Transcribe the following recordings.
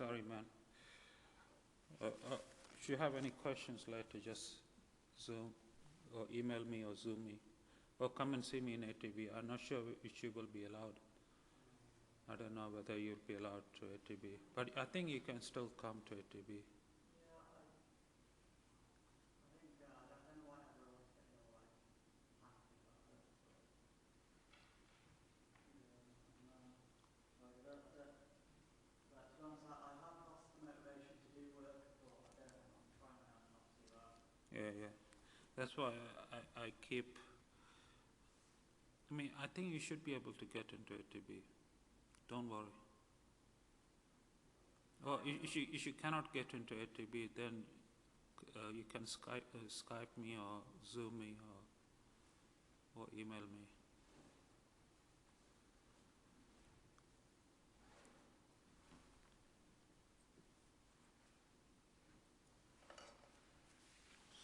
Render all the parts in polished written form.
sorry, man. If you have any questions later, just Zoom or email me or Zoom me. Or come and see me in ATB. I'm not sure which you will be allowed. I don't know whether you'll be allowed to ATB. But I think you can still come to ATB. Yeah. That's why I keep. I mean, I think you should be able to get into ATB. Don't worry. Or if you cannot get into ATB, then you can Skype me or Zoom me or email me.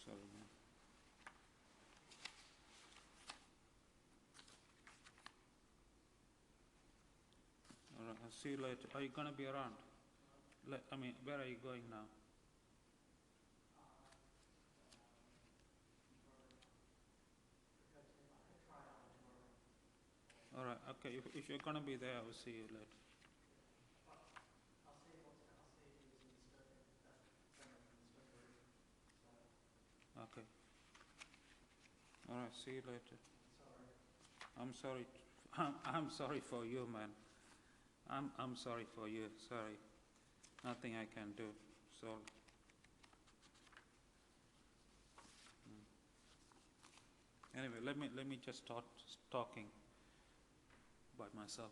Sorry, man. All right, I'll see you later. Are you going to be around? I mean, where are you going now? All right, okay. If you're going to be there, I will see you later. Okay. All right, see you later. I'm sorry. I'm sorry for you, man. I'm sorry for you. Sorry. Nothing I can do. Sorry. Anyway, let me just start talking by myself.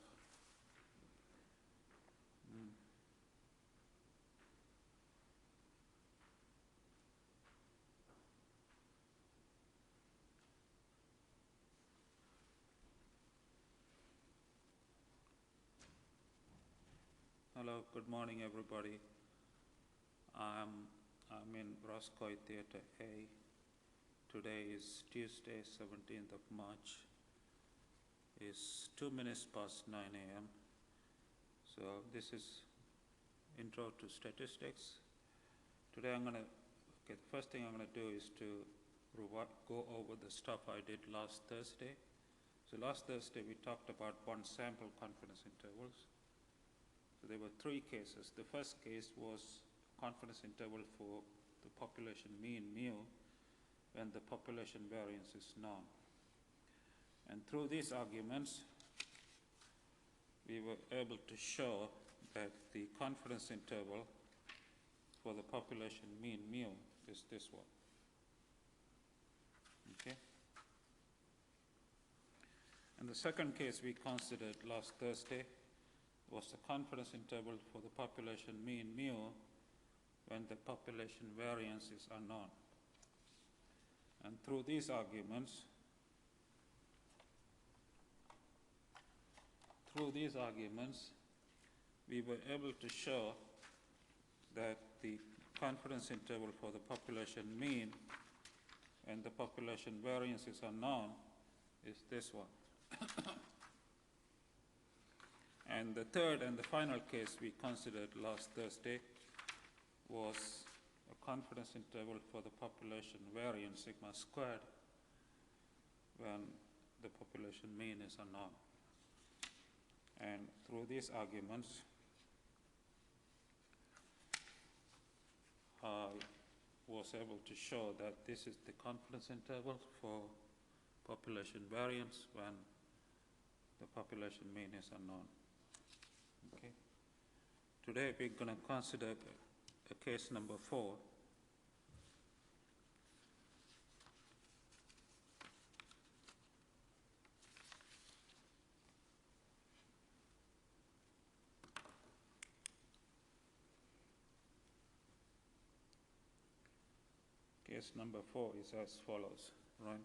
Hello, good morning, everybody. I'm in Roscoe Theatre A. Today is Tuesday, 17th of March. It's 2 minutes past 9 a.m. So this is intro to statistics. Today the first thing I'm going to do is to go over the stuff I did last Thursday. So last Thursday we talked about one sample confidence intervals. So there were 3 cases. The first case was confidence interval for the population mean mu when the population variance is known. And through these arguments, we were able to show that the confidence interval for the population mean mu is this one. Okay? And the second case we considered last Thursday was the confidence interval for the population mean mu when the population variance is unknown. And through these arguments, we were able to show that the confidence interval for the population mean and the population variance is unknown is this one. And the third and the final case we considered last Thursday was a confidence interval for the population variance sigma squared when the population mean is unknown. And through these arguments, I was able to show that this is the confidence interval for population variance when the population mean is unknown. Okay. Today we're going to consider a case number 4. Case number 4 is as follows, right?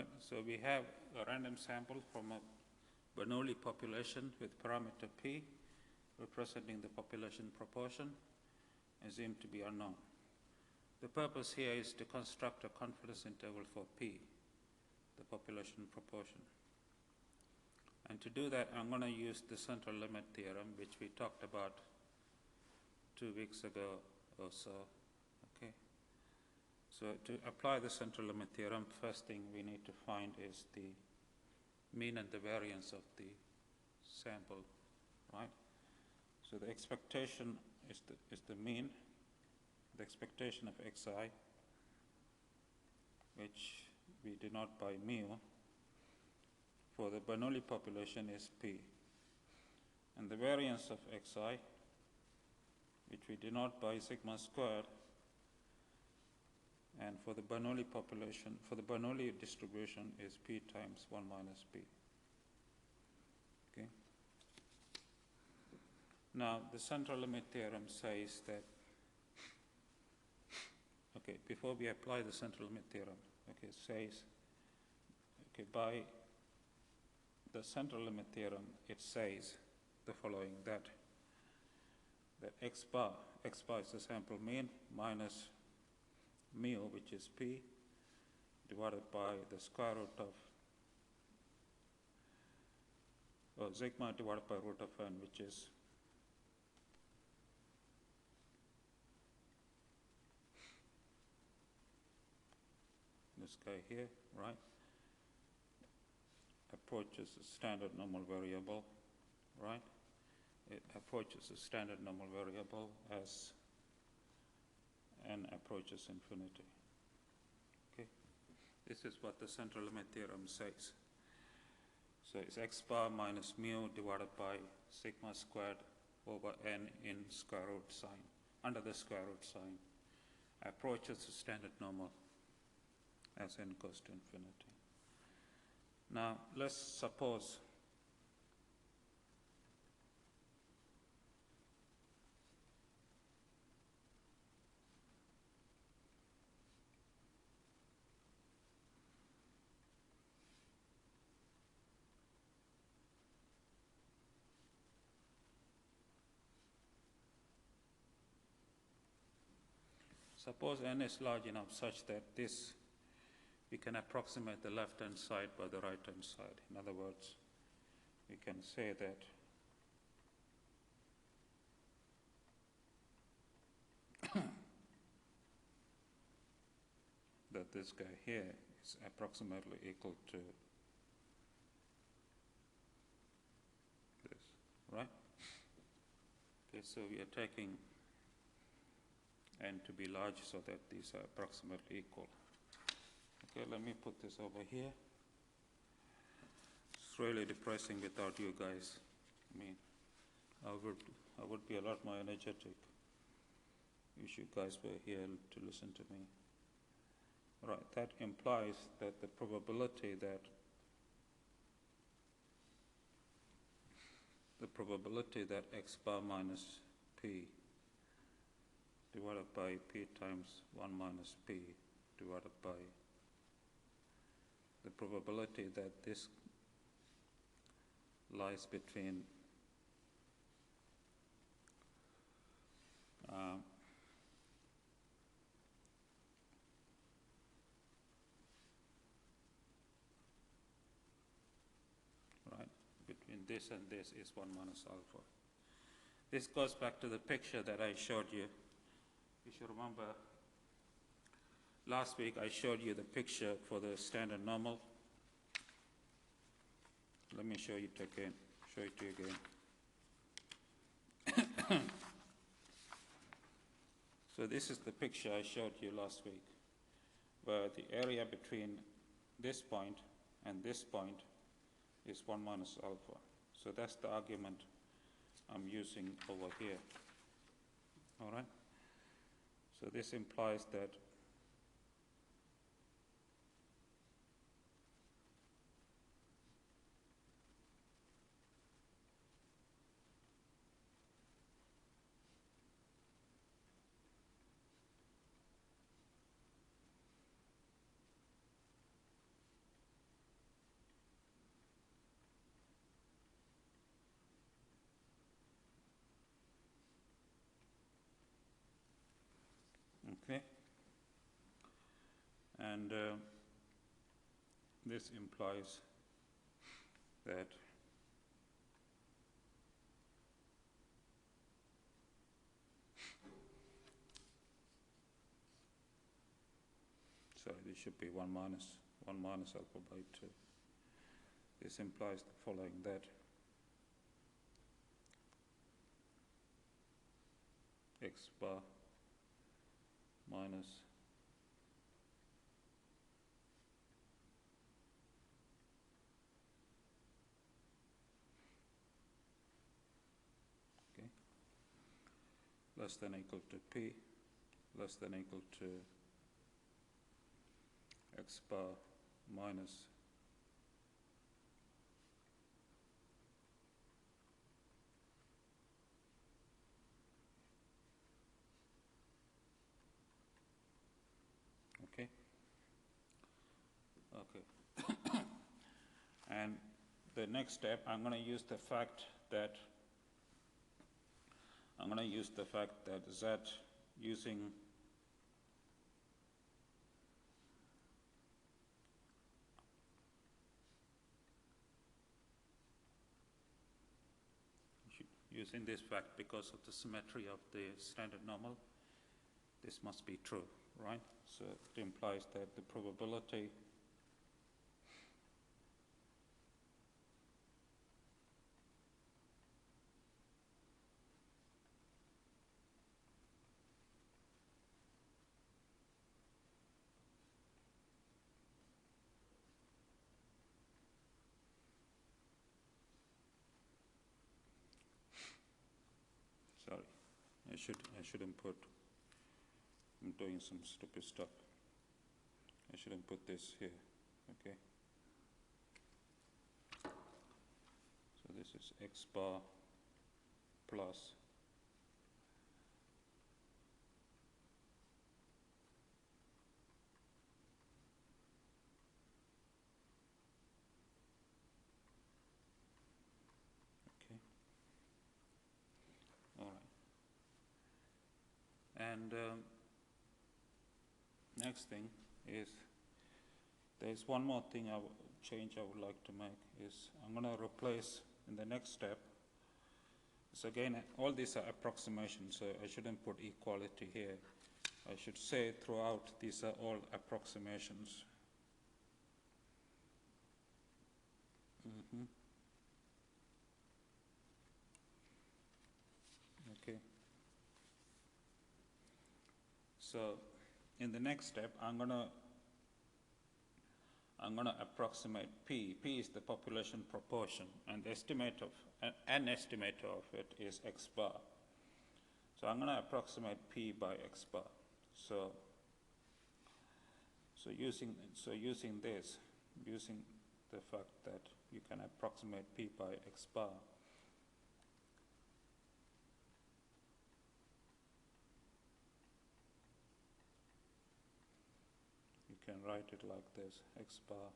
right? So we have a random sample from a Bernoulli population with parameter p representing the population proportion assumed to be unknown. The purpose here is to construct a confidence interval for p, the population proportion. And to do that, I'm going to use the central limit theorem, which we talked about 2 weeks ago or so. Okay. So to apply the central limit theorem, first thing we need to find is the mean and the variance of the sample, right? So the expectation is the mean, the expectation of xi, which we denote by mu, for the Bernoulli population is p. And the variance of xi, which we denote by sigma squared, and for the Bernoulli population, for the Bernoulli distribution is p times 1 minus p. Okay. Now, the central limit theorem says that, okay, before we apply the central limit theorem, okay, says, okay, by the central limit theorem, it says the following, that x bar is the sample mean minus mu, which is p, divided by the square root of, or sigma divided by root of n, which is this guy here, right? Approaches a standard normal variable, right? It approaches a standard normal variable as n approaches infinity. Okay, this is what the central limit theorem says. So it's x bar minus mu divided by sigma squared over n in square root sign, under the square root sign, approaches the standard normal as n goes to infinity. Now, let's suppose n is large enough such that this, we can approximate the left-hand side by the right-hand side. In other words, we can say that this guy here is approximately equal to this, right? Okay, so we are taking n to be large so that these are approximately equal. Okay, let me put this over here. It's really depressing without you guys. I mean, I would be a lot more energetic if you guys were here to listen to me. Right, that implies that the probability that x bar minus p divided by p times 1 minus p divided by the probability that this lies between between this and this is 1 minus alpha. This goes back to the picture that I showed you. If you remember, last week I showed you the picture for the standard normal. Let me show it to you again. So this is the picture I showed you last week, where the area between this point and this point is 1 minus alpha. So that's the argument I'm using over here. All right? So this implies that Okay? And this implies that sorry, this should be 1 minus alpha by 2. This implies the following, that x bar minus less than equal to p less than equal to x bar minus okay. And the next step, I'm going to use the fact that z using this fact, because of the symmetry of the standard normal, this must be true, right? So it implies that the probability sorry, I shouldn't put, I'm doing some stupid stuff. I shouldn't put this here, okay? So this is x bar plus and next thing is, there's one more thing change I would like to make is I'm going to replace in the next step. So again, all these are approximations, so I shouldn't put equality here. I should say throughout these are all approximations. Okay. So in the next step, I'm gonna approximate P. P is the population proportion, and the estimate of an estimator of it is x bar. So I'm going to approximate P by x bar. So using the fact that you can approximate P by x bar, you can write it like this: x bar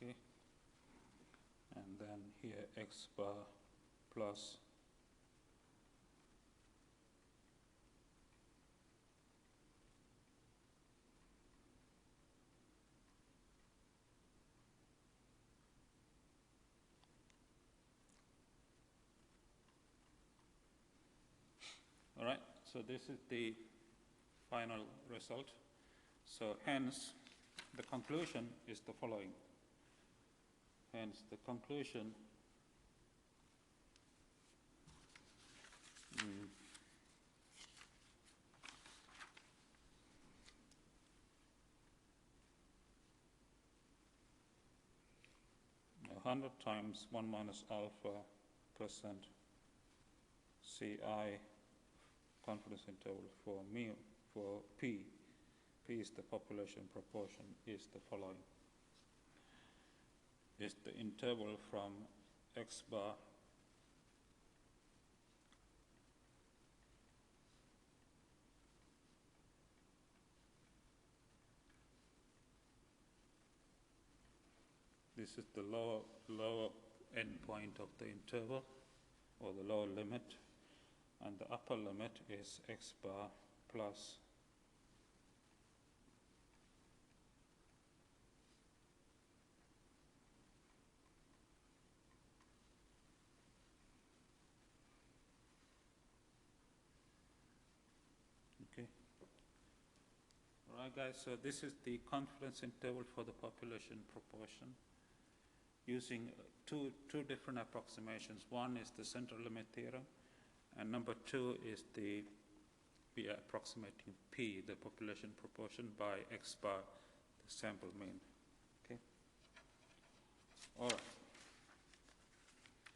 okay, and then here x bar plus all right, so this is the final result. So hence the conclusion is the following. Hence the conclusion a 100 times 1 minus alpha percent CI confidence interval for mu, for P. P is the population proportion, is the following. Is the interval from x bar this is the lower end point of the interval, or the lower limit, and the upper limit is x bar plus okay. All right, guys, so this is the confidence interval for the population proportion using two different approximations. One is the central limit theorem, and number two is we are approximating P, the population proportion, by x bar, the sample mean. Okay. All right.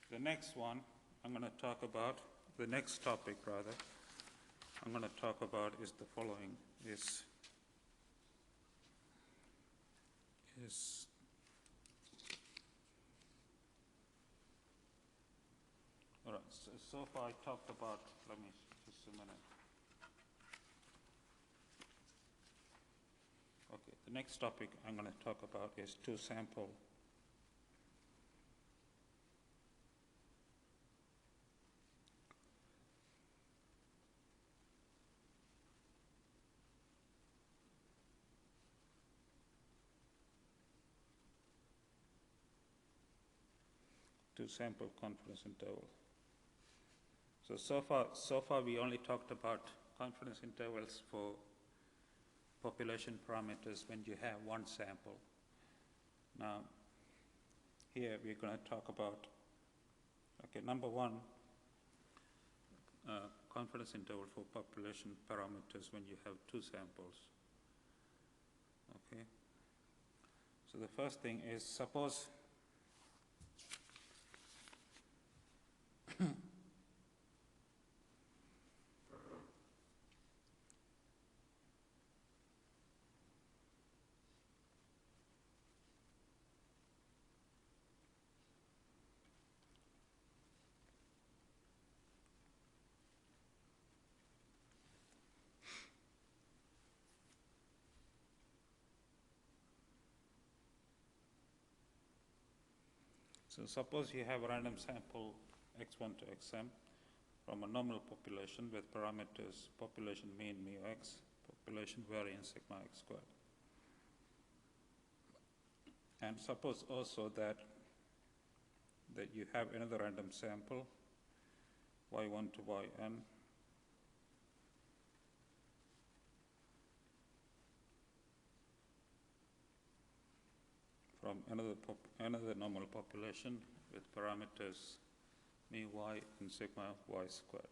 The next one I'm going to talk about, the next topic rather, I'm going to talk about is the following, is all right, so far I talked about, let me, just a minute. Okay, the next topic I'm going to talk about is two-sample confidence interval. So far we only talked about confidence intervals for population parameters when you have one sample. Now, here we're going to talk about, okay, number one, confidence interval for population parameters when you have two samples. Okay. So the first thing is, suppose suppose you have a random sample x1 to xm from a normal population with parameters population mean mu x, population variance sigma x squared. And suppose also that you have another random sample y1 to yn from another normal population with parameters mu y and sigma y squared.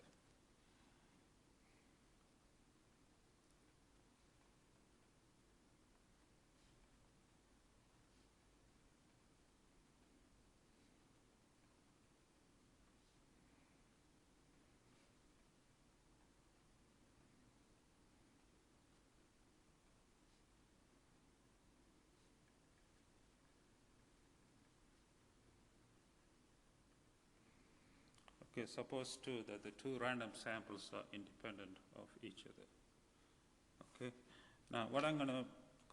Okay, suppose too that the two random samples are independent of each other. Okay, now what I'm going to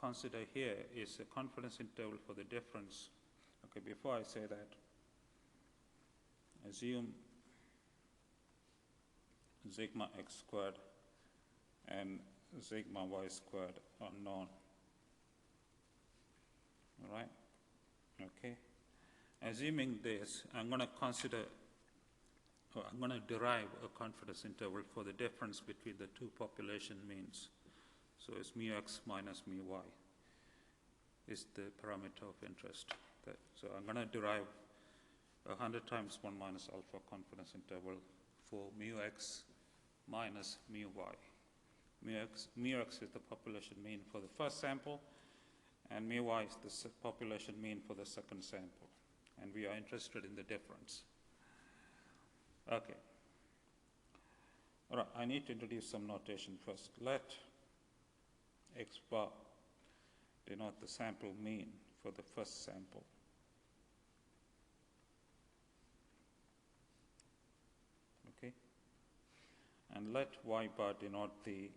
consider here is a confidence interval for the difference. Okay, before I say that, assume sigma x squared and sigma y squared are known. All right, okay. Assuming this, I'm going to derive a confidence interval for the difference between the two population means. So it's mu x minus mu y is the parameter of interest. So I'm going to derive 100 times 1 minus alpha confidence interval for mu x minus mu y. Mu x is the population mean for the first sample, and mu y is the population mean for the second sample. And we are interested in the difference. Okay. All right, I need to introduce some notation first. Let x bar denote the sample mean for the first sample. Okay. And let y bar denote the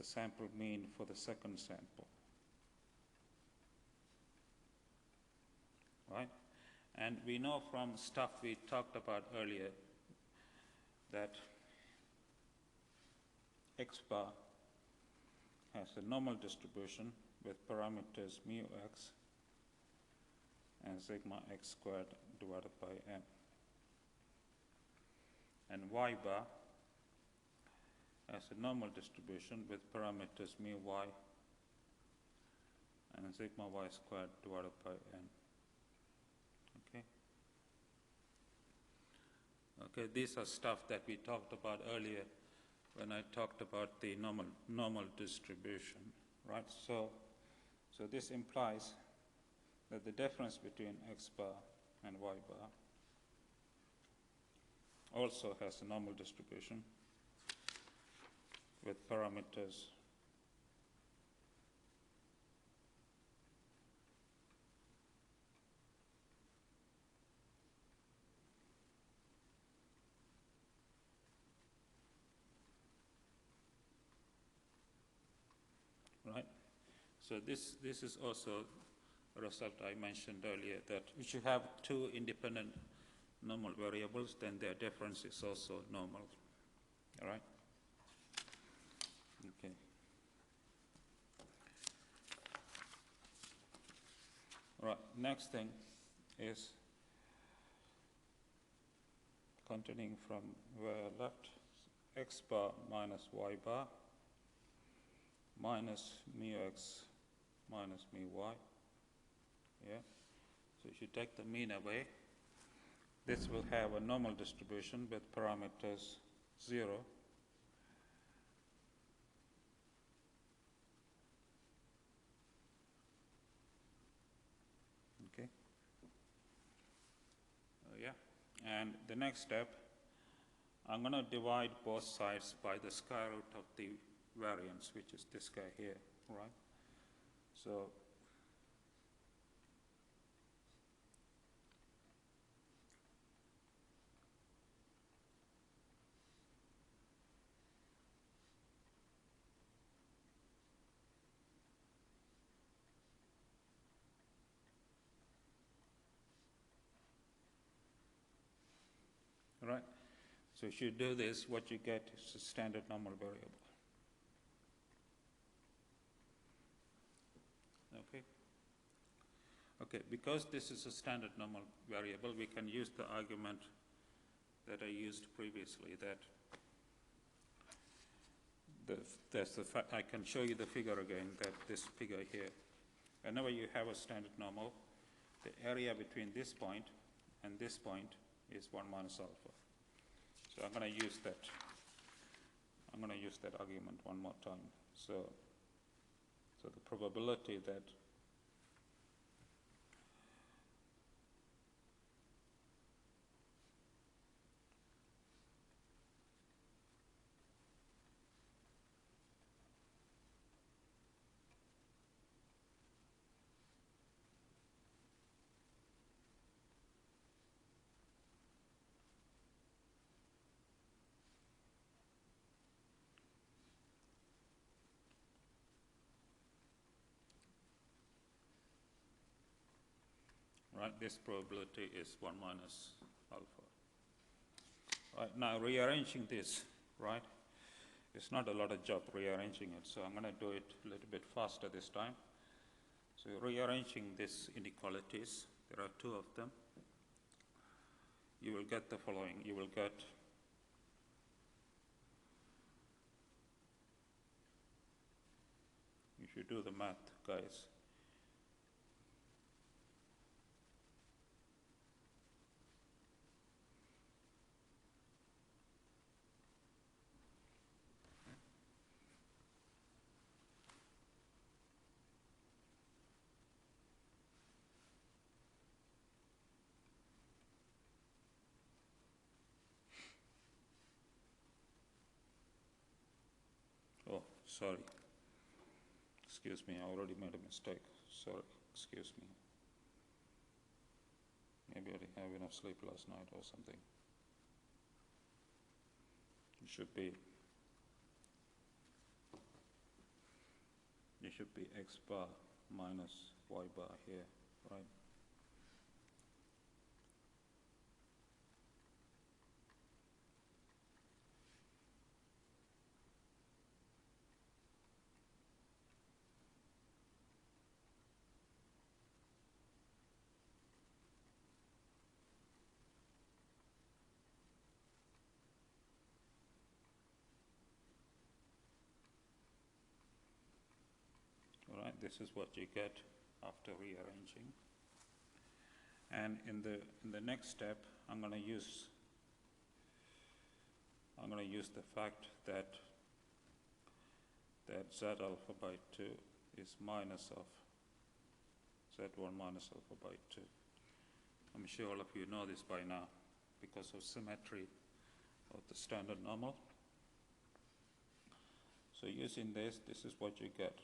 sample mean for the second sample. And we know from stuff we talked about earlier that x bar has a normal distribution with parameters mu x and sigma x squared divided by n. And y bar has a normal distribution with parameters mu y and sigma y squared divided by n. Okay. Okay, these are stuff that we talked about earlier when I talked about the normal distribution, right? So this implies that the difference between x bar and y bar also has a normal distribution with parameters right. So this is also a result I mentioned earlier, that if you have two independent normal variables, then their difference is also normal. All right? Okay. All right, next thing is continuing from where I left, x bar minus y bar minus mu x minus mu y. Yeah. So if you take the mean away, this will have a normal distribution with parameters 0, okay. Yeah. And the next step, I'm going to divide both sides by the square root of the variance, which is this guy here, right? So right. So if you do this, what you get is a standard normal variable. Okay. Okay, because this is a standard normal variable, we can use the argument that I used previously, that I can show you the figure again, that this figure here, whenever you have a standard normal, the area between this point and this point is 1 minus alpha. So I'm going to use that. I'm going to use that argument one more time. So the probability that right, this probability is 1 minus alpha. Right, now rearranging this, right, it's not a lot of job rearranging it, so I'm going to do it a little bit faster this time. So rearranging these inequalities, there are two of them, you will get the following. You will get if you do the math, guys, oh, sorry. Excuse me, I already made a mistake. Sorry, excuse me. Maybe I didn't have enough sleep last night or something. It should be x bar minus y bar here, right? this is what you get after rearranging. And in the next step, I'm going to use the fact that z alpha by 2 is minus of z1 minus alpha by 2. I'm sure all of you know this by now because of symmetry of the standard normal. So using this is what you get.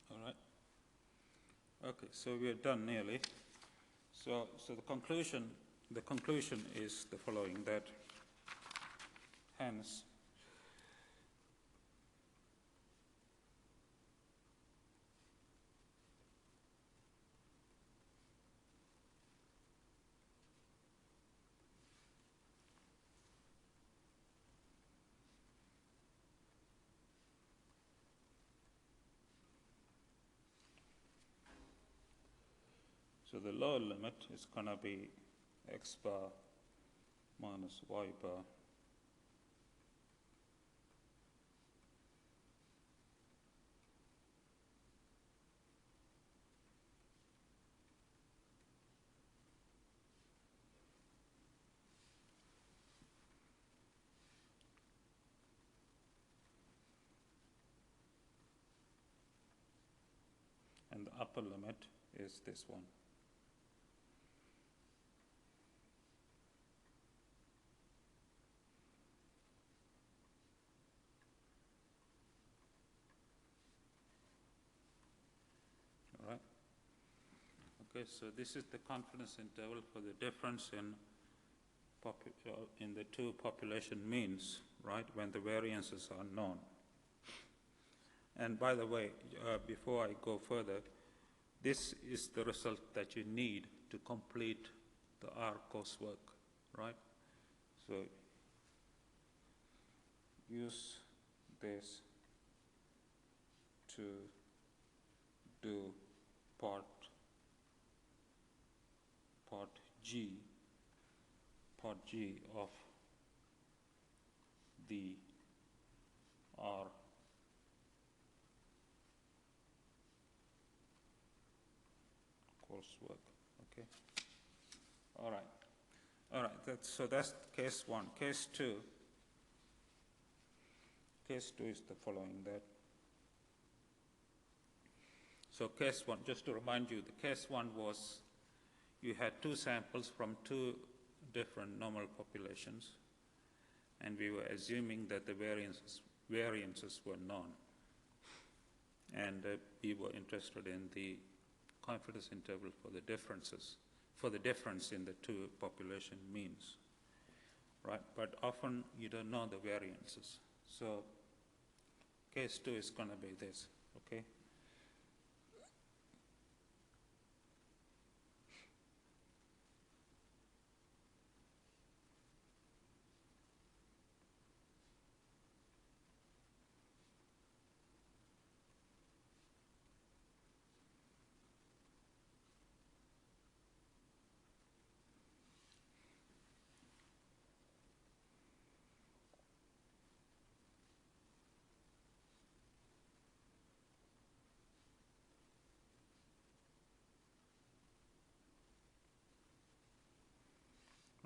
All right. Okay, so we are done nearly. So the conclusion is the following, that hence so the lower limit is going to be x bar minus y bar and the upper limit is this one. All right. Okay, so this is the confidence interval for the difference in the two population means, right, when the variances are known. And by the way, before I go further, this is the result that you need to complete the R coursework, right? So use this to do part G of the R coursework. Okay. All right. So that's case one. Case two is the following. That so case one, just to remind you, the case one was you had two samples from two different normal populations, and we were assuming that the variances were known, and we were interested in the confidence interval for the difference in the two population means, right? But often you don't know the variances. So case two is going to be this, okay?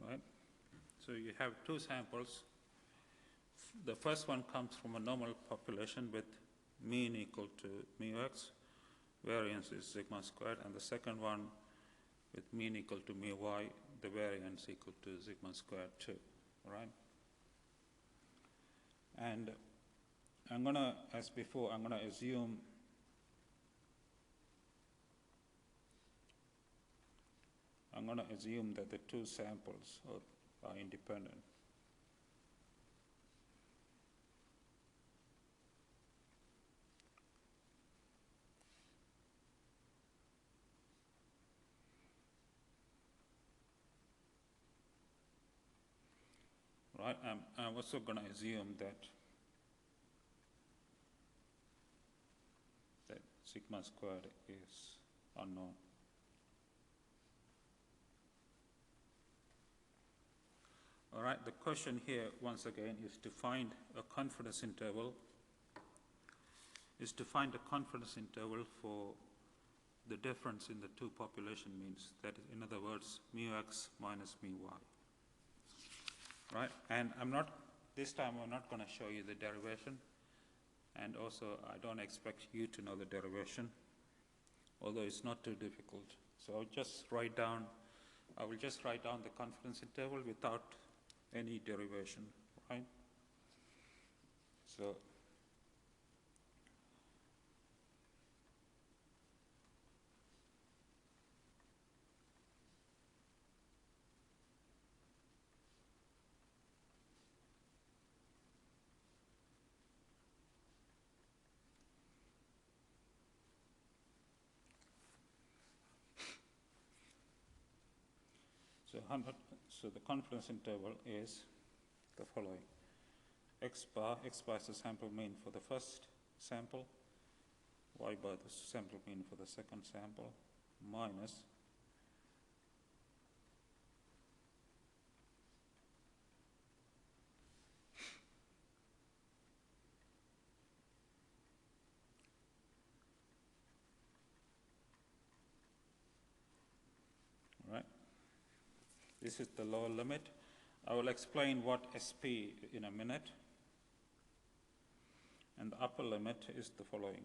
Right? So you have two samples. The first one comes from a normal population with mean equal to mu x, variance is sigma squared, and the second one with mean equal to mu y, the variance equal to sigma squared too, right? And I'm going to, as before, I'm going to assume that the two samples are independent. Right, I'm also going to assume that sigma squared is unknown. All right, the question here, once again, is to find a confidence interval, for the difference in the two population means. That is, in other words, mu x minus mu y. Right, and this time I'm not going to show you the derivation, and also I don't expect you to know the derivation, although it's not too difficult. So I will just write down the confidence interval without any derivation, right? So So the confidence interval is the following. X bar is the sample mean for the first sample, y bar the sample mean for the second sample, minus right. This is the lower limit. I will explain what SP in a minute. And the upper limit is the following.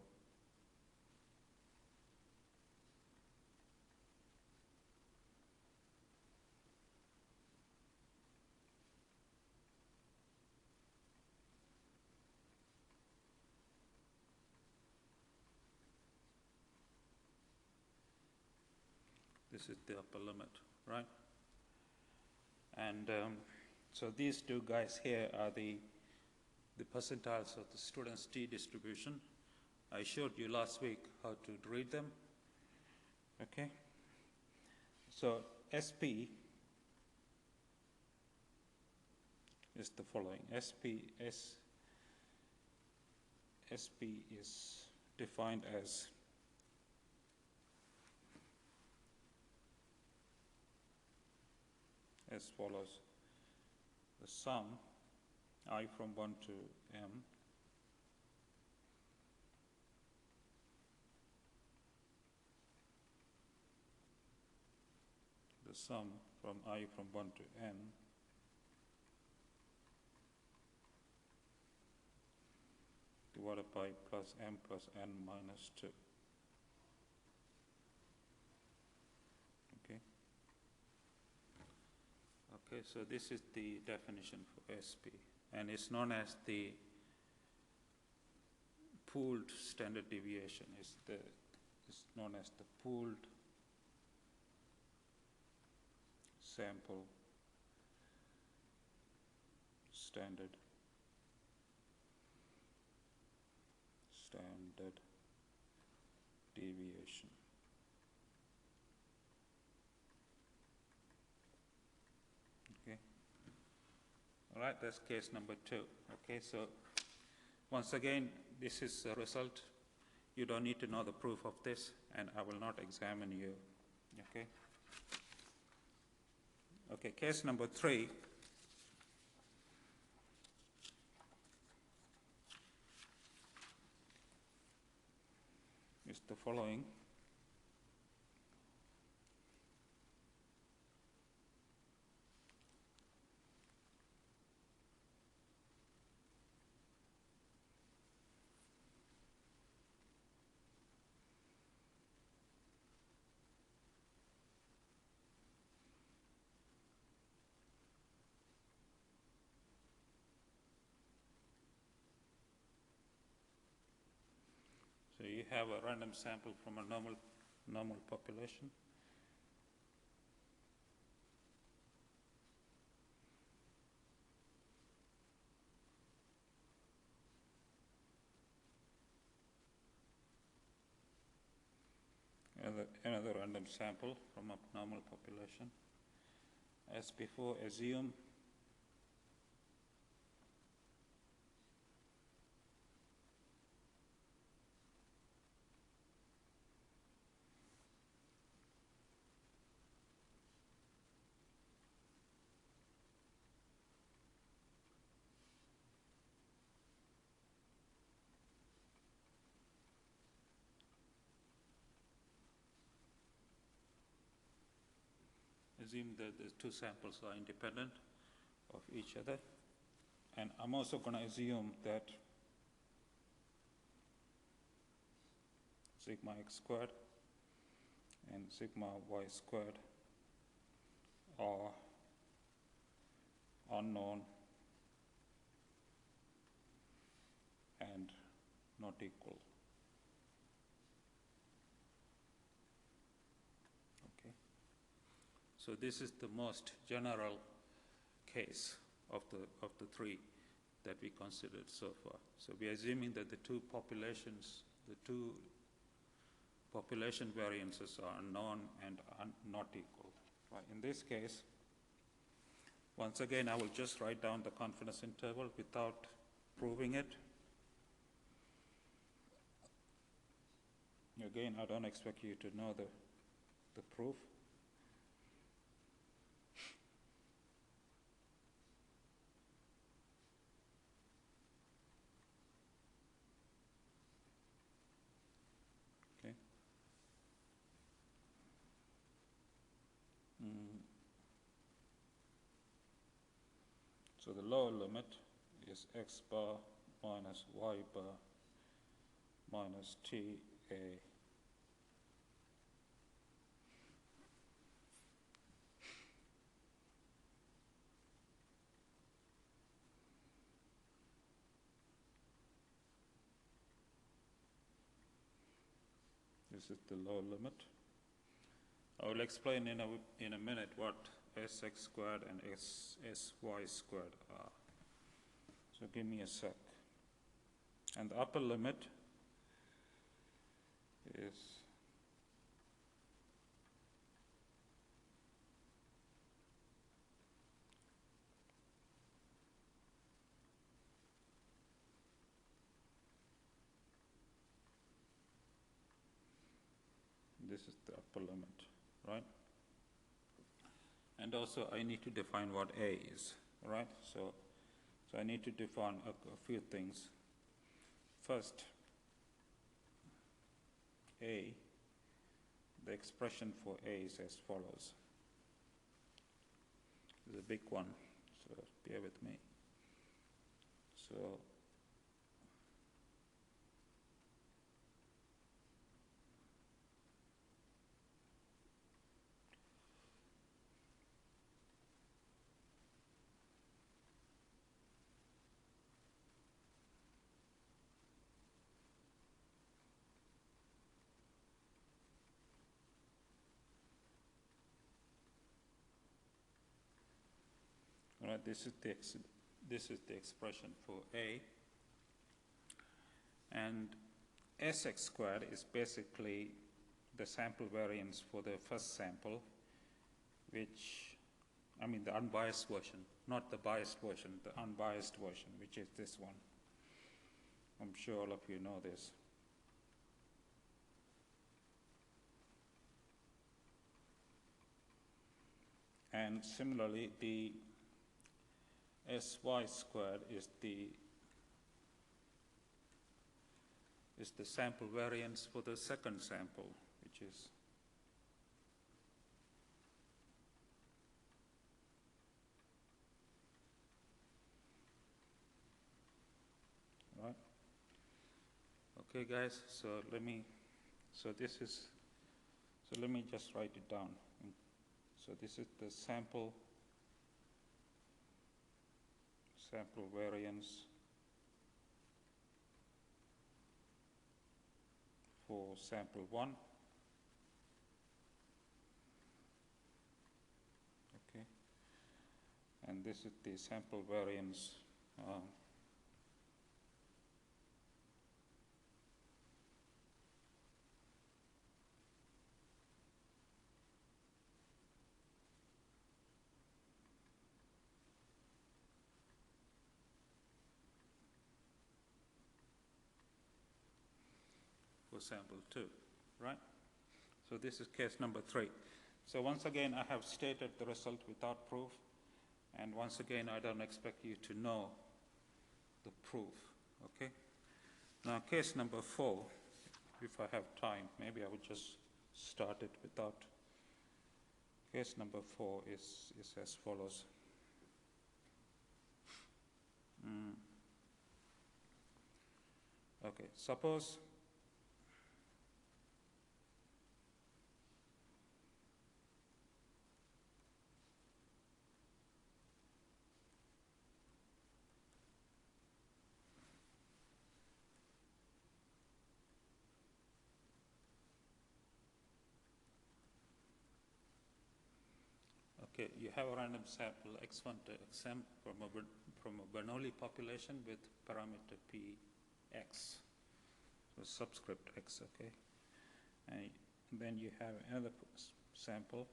This is the upper limit, right? And so these two guys here are the percentiles of the student's t distribution. I showed you last week how to read them. Okay? So SP is the following. SP is defined as follows. The sum I from 1 to m the sum from I from 1 to n divided by plus m plus n minus 2. Okay, so this is the definition for SP, and it's known as the pooled standard deviation. It's known as the pooled sample standard deviation. All right, that's case number 2. Okay, so once again, this is a result. You don't need to know the proof of this, and I will not examine you. Okay. Okay, case number 3. Is the following. have a random sample from a normal population. Another random sample from a normal population. As before, assume that the two samples are independent of each other. And I'm also going to assume that sigma x squared and sigma y squared are unknown and not equal. Okay. So this is the most general case of the three that we considered so far. So we are assuming that the two population variances are unknown and not equal. Right. In this case, once again, I will just write down the confidence interval without proving it. Again, I don't expect you to know the proof. Okay. So the lower limit is x bar minus y bar minus ta. This is the lower limit. I will explain in a minute what sx squared and sy squared are. So give me a sec. And the upper limit is this is the upper limit, right? And also I need to define what A is, right? So I need to define a few things. First, A, the expression for A is as follows. It's a big one, so bear with me. So right, this is the expression for A, and sx squared is basically the sample variance for the first sample, which, I mean the unbiased version, not the biased version, the unbiased version, which is this one. I'm sure all of you know this. And similarly, the sy squared is the sample variance for the second sample, which is right. Okay, guys. So let me just write it down. So this is the sample variance for sample 1. Okay, and this is the sample variance for sample 2, right? So this is case number 3. So once again, I have stated the result without proof, and once again, I don't expect you to know the proof, okay? Now, case number 4, if I have time, maybe I would just start it without. Case number 4 is as follows. Okay, suppose okay, you have a random sample x1 to xm from a Bernoulli population with parameter px, so subscript x, okay? And then you have another sample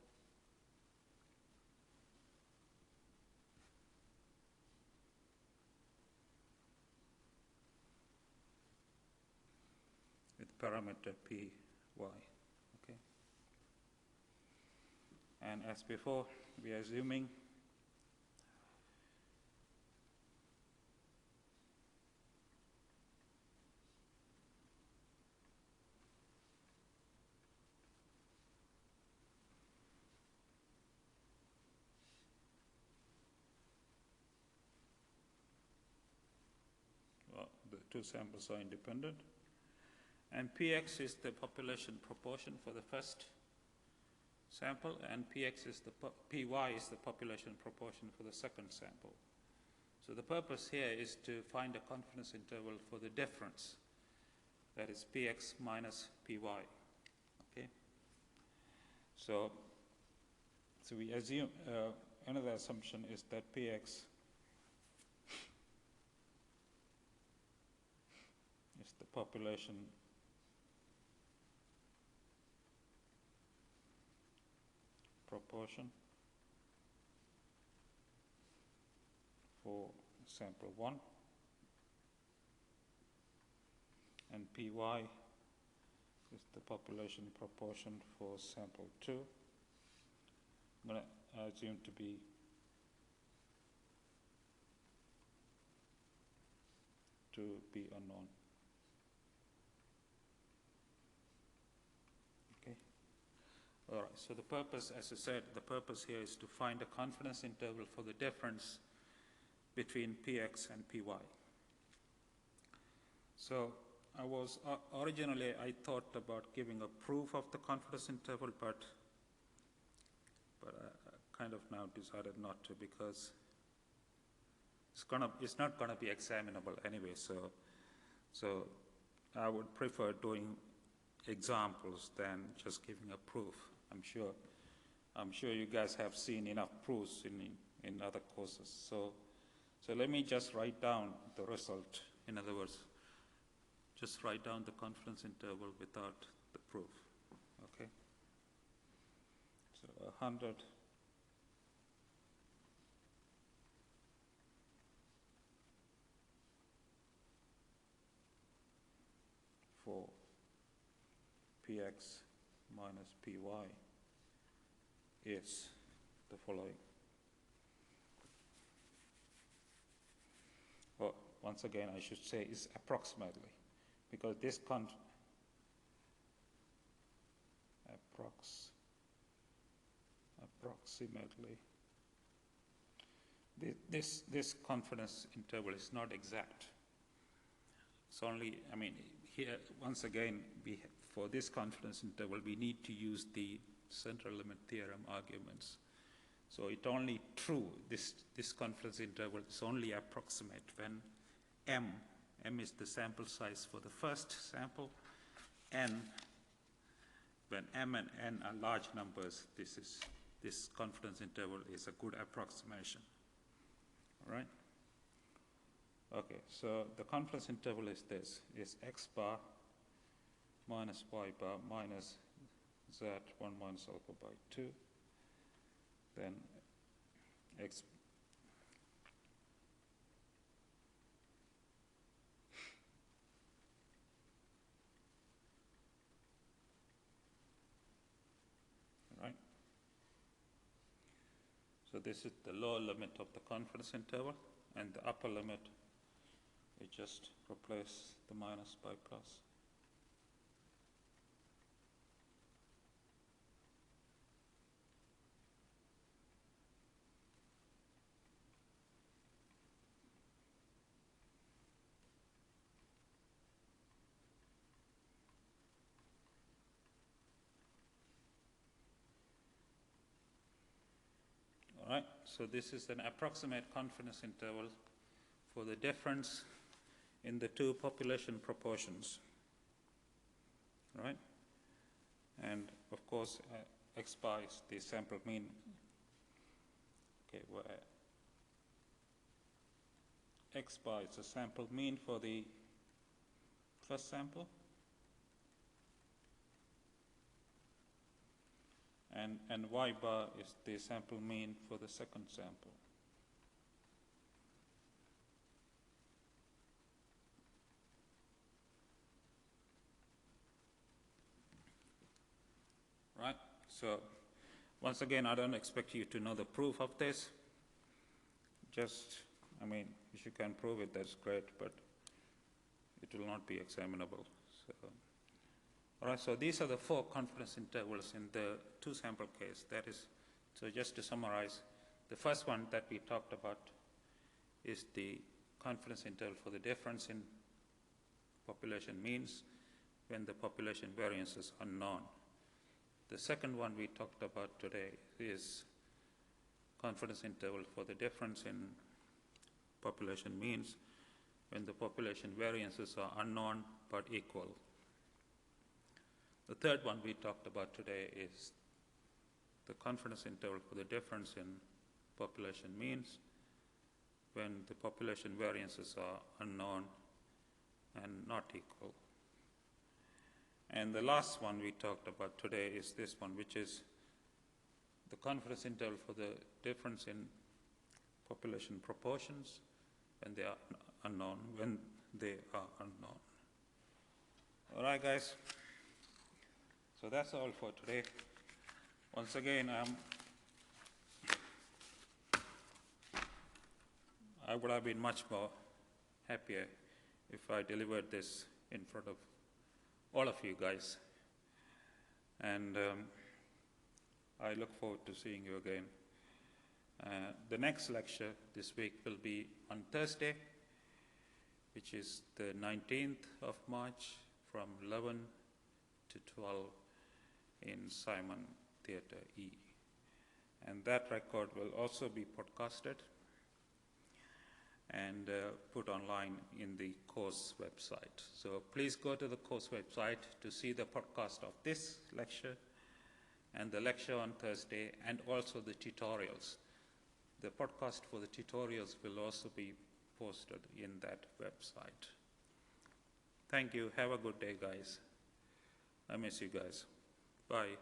with parameter py, okay? And as before, we are assuming the two samples are independent, and px is the population proportion for the first sample, and py is the population proportion for the second sample. So the purpose here is to find a confidence interval for the difference, that is px minus py, okay? So we assume, another assumption is that px is the population proportion for sample 1, and py is the population proportion for sample 2. I'm going to assume to be unknown. Okay. All right. So the purpose, as I said, the purpose here is to find a confidence interval for the difference between px and py. So I was originally I thought about giving a proof of the confidence interval, but I kind of now decided not to, because it's not gonna be examinable anyway. So I would prefer doing examples than just giving a proof. I'm sure you guys have seen enough proofs in other courses. So let me just write down the result. In other words, just write down the confidence interval without the proof, okay? So 100 for px minus py is the following. Well, once again, I should say is approximately, because this approximately, this confidence interval is not exact. It's only, I mean, here, once again, for this confidence interval, we need to use the central limit theorem arguments. So it's only true, this confidence interval is only approximate when m is the sample size for the first sample, n, when m and n are large numbers, this confidence interval is a good approximation. All right? Okay, so the confidence interval is this, is x bar minus y bar minus z 1 minus alpha by 2, then x right. So this is the lower limit of the confidence interval, and the upper limit, we just replace the minus by plus. All right, so this is an approximate confidence interval for the difference in the two population proportions. All right, and of course, x bar is the sample mean. Okay, where x bar is the sample mean for the first sample, and y bar is the sample mean for the second sample. Right? So once again, I don't expect you to know the proof of this. Just, I mean, if you can prove it, that's great, but it will not be examinable. So, all right, so these are the 4 confidence intervals in the 2 sample case. That is, so just to summarize, the first one that we talked about is the confidence interval for the difference in population means when the population variance is unknown. The second one we talked about today is confidence interval for the difference in population means when the population variances are unknown but equal. The third one we talked about today is the confidence interval for the difference in population means when the population variances are unknown and not equal. And the last one we talked about today is this one, which is the confidence interval for the difference in population proportions when they are unknown, All right, guys. So that's all for today. Once again, I would have been much more happier if I delivered this in front of all of you guys. And I look forward to seeing you again. The next lecture this week will be on Thursday, which is the 19th of March from 11 to 12 in Simon Theatre E. And that record will also be podcasted and put online in the course website. So please go to the course website to see the podcast of this lecture and the lecture on Thursday and also the tutorials. The podcast for the tutorials will also be posted in that website. Thank you. Have a good day, guys. I miss you guys. Bye.